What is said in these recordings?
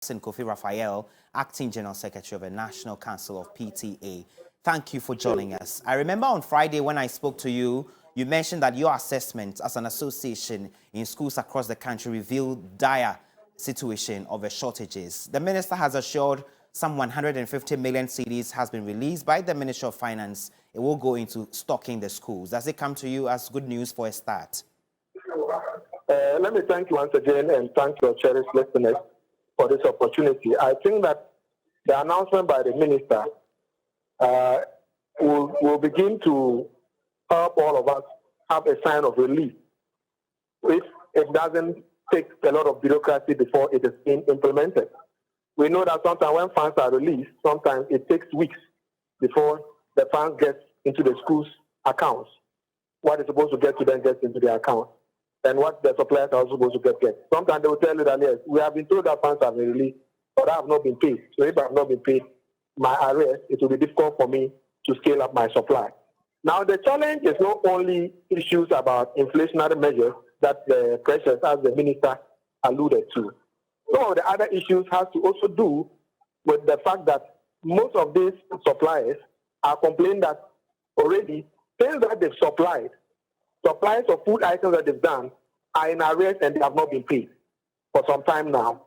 Kofi Rapheal, Acting General Secretary of the National Council of PTA. Thank you for joining us. I remember on Friday when I spoke to you, you mentioned that your assessment as an association in schools across the country revealed dire situation of the shortages. The minister has assured some 150 million cedis has been released by the Ministry of Finance. It will go into stocking the schools. Does it come to you as good news for a start? Let me thank you once again and thank your cherished listeners for this opportunity. I think that the announcement by the minister will begin to help all of us have a sign of relief if it doesn't take a lot of bureaucracy before it is being implemented. We know that sometimes when funds are released, sometimes it takes weeks before the funds get into the school's accounts. What is supposed to get to them gets into their account, and what the suppliers are supposed to get. Sometimes they will tell you that, yes, we have been told that funds have been released, but I have not been paid. So if I have not been paid my arrears, it will be difficult for me to scale up my supply. Now, the challenge is not only issues about inflationary measures that the pressures, as the minister alluded to. Some of the other issues have to also do with the fact that most of these suppliers are complaining that already things that they've supplies of food items that they've done are in arrears and they have not been paid for some time now.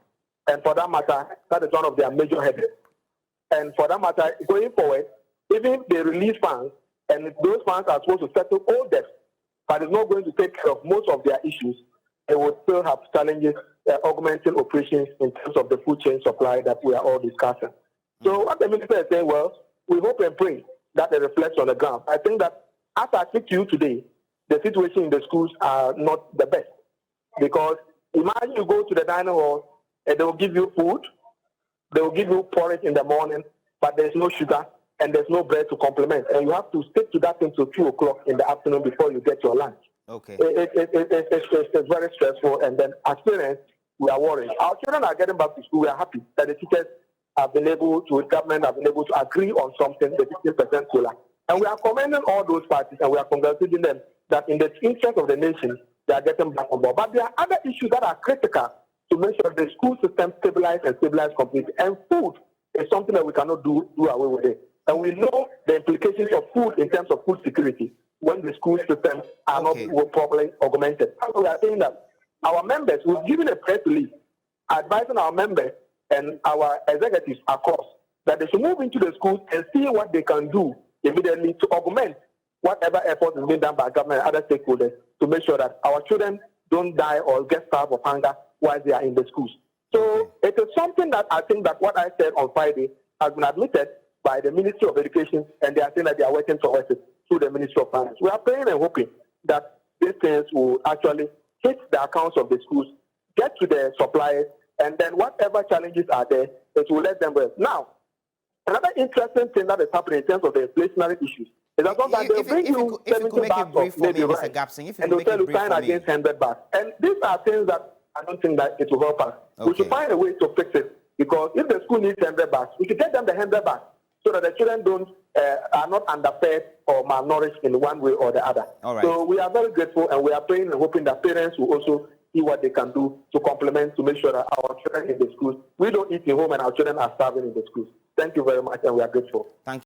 And for that matter, that is one of their major headaches. And for that matter, going forward, even if they release funds, and if those funds are supposed to settle all debts, but it's not going to take care of most of their issues, they will still have challenges augmenting operations in terms of the food chain supply that we are all discussing. So what the minister is saying, well, we hope and pray that it reflects on the ground. I think that as I speak to you today, the situation in the schools are not the best. Because imagine you go to the dining hall and they will give you food, they will give you porridge in the morning, but there's no sugar and there's no bread to complement. And you have to stick to that until 2 o'clock in the afternoon before you get your lunch. Okay. It's very stressful. And then as parents, we are worried. Our children are getting back to school. We are happy that the teachers have been able to, government have been able to agree on something, the 15% COLA. And we are commending all those parties and we are congratulating them that in the interest of the nation, they are getting back on board. But there are other issues that are critical to make sure the school system stabilize completely. And food is something that we cannot do away with it. And we know the implications of food in terms of food security when the school systems are not properly augmented. So we are saying that our members, we've given a press release advising our members and our executives across that they should move into the schools and see what they can do immediately to augment whatever effort is being done by government and other stakeholders to make sure that our children don't die or get starved of hunger while they are in the schools. So it is something that I think that what I said on Friday has been admitted by the Ministry of Education, and they are saying that they are working towards it through the Ministry of Finance. We are praying and hoping that these things will actually hit the accounts of the schools, get to the suppliers, and then whatever challenges are there, it will let them rest. Now, another interesting thing that is happening in terms of the inflationary issues is that sometimes they'll bring you 70 bags of maybe rice, and they'll tell you sign against 100 bags. And these are things that I don't think that it will help us. We should find a way to fix it, because if the school needs 100 bags, we should get them the 100 bags so that the children are not underfed or malnourished in one way or the other. So we are very grateful and we are praying and hoping that parents will also see what they can do to complement, to make sure that our children in the schools, we don't eat in home and our children are starving in the schools. Thank you very much and we are grateful. Thank you.